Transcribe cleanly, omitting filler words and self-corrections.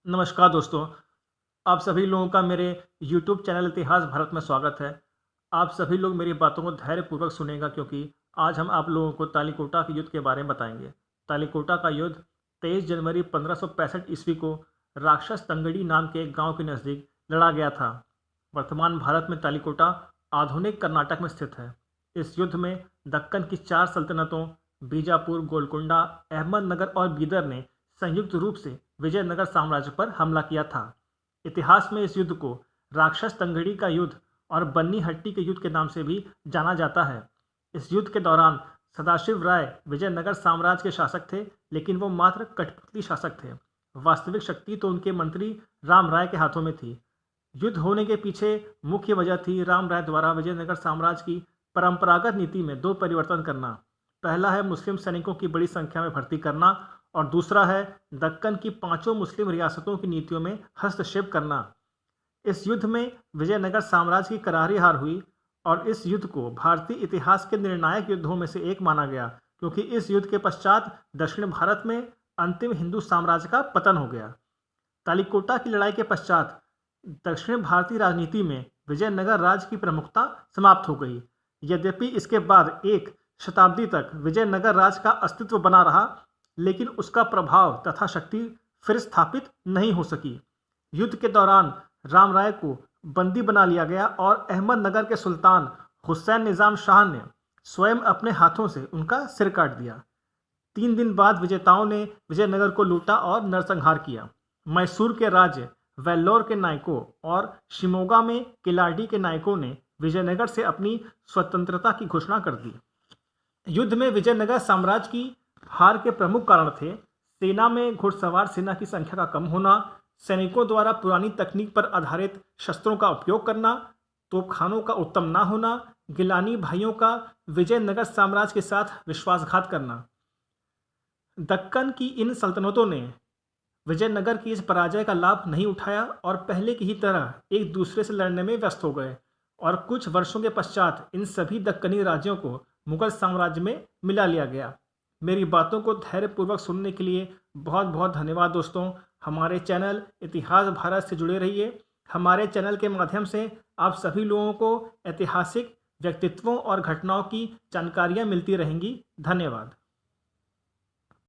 नमस्कार दोस्तों, आप सभी लोगों का मेरे YouTube चैनल इतिहास भारत में स्वागत है। आप सभी लोग मेरी बातों को धैर्यपूर्वक सुनेगा क्योंकि आज हम आप लोगों को तालीकोटा के युद्ध के बारे में बताएंगे। तालीकोटा का युद्ध 23 जनवरी 1565 ईस्वी को राक्षस तंगड़ी नाम के एक गांव के नज़दीक लड़ा गया था। वर्तमान भारत में तालीकोटा आधुनिक कर्नाटक में स्थित है। इस युद्ध में दक्कन की 4 सल्तनतों बीजापुर, गोलकुंडा, अहमदनगर और बीदर ने संयुक्त रूप से विजयनगर साम्राज्य पर हमला किया था। इतिहास में इस युद्ध को राक्षस तंगड़ी का युद्ध और बन्नी हट्टी के युद्ध के नाम से भी जाना जाता है। इस युद्ध के दौरान सदाशिव राय विजयनगर साम्राज्य के शासक थे, लेकिन वो मात्र कठपुतली शासक थे। वास्तविक शक्ति तो उनके मंत्री राम राय के हाथों में थी। युद्ध होने के पीछे मुख्य वजह थी राम राय द्वारा विजयनगर साम्राज्य की परंपरागत नीति में 2 परिवर्तन करना। पहला है मुस्लिम सैनिकों की बड़ी संख्या में भर्ती करना और दूसरा है दक्कन की 5 मुस्लिम रियासतों की नीतियों में हस्तक्षेप करना। इस युद्ध में विजयनगर साम्राज्य की करारी हार हुई और इस युद्ध को भारतीय इतिहास के निर्णायक युद्धों में से एक माना गया, क्योंकि इस युद्ध के पश्चात दक्षिण भारत में अंतिम हिंदू साम्राज्य का पतन हो गया। तालीकोटा की लड़ाई के पश्चात दक्षिण भारतीय राजनीति में विजयनगर राज्य की प्रमुखता समाप्त हो गई। यद्यपि इसके बाद एक शताब्दी तक विजयनगर राज्य का अस्तित्व बना रहा, लेकिन उसका प्रभाव तथा शक्ति फिर स्थापित नहीं हो सकी। युद्ध के दौरान राम राय को बंदी बना लिया गया और अहमदनगर के सुल्तान हुसैन निज़ाम शाह ने स्वयं अपने हाथों से उनका सिर काट दिया। 3 दिन बाद विजेताओं ने विजयनगर को लूटा और नरसंहार किया। मैसूर के राज्य वेल्लोर के नायकों और शिमोगा में किलाडी के नायकों ने विजयनगर से अपनी स्वतंत्रता की घोषणा कर दी। युद्ध में विजयनगर साम्राज्य की हार के प्रमुख कारण थे सेना में घुड़सवार सेना की संख्या का कम होना, सैनिकों द्वारा पुरानी तकनीक पर आधारित शस्त्रों का उपयोग करना, तोपखानों का उत्तम ना होना, गिलानी भाइयों का विजयनगर साम्राज्य के साथ विश्वासघात करना। दक्कन की इन सल्तनतों ने विजयनगर की इस पराजय का लाभ नहीं उठाया और पहले की ही तरह एक दूसरे से लड़ने में व्यस्त हो गए और कुछ वर्षों के पश्चात इन सभी दक्कनी राज्यों को मुगल साम्राज्य में मिला लिया गया। मेरी बातों को धैर्यपूर्वक सुनने के लिए बहुत बहुत धन्यवाद दोस्तों। हमारे चैनल इतिहास भारत से जुड़े रहिए। हमारे चैनल के माध्यम से आप सभी लोगों को ऐतिहासिक व्यक्तित्वों और घटनाओं की जानकारियाँ मिलती रहेंगी। धन्यवाद।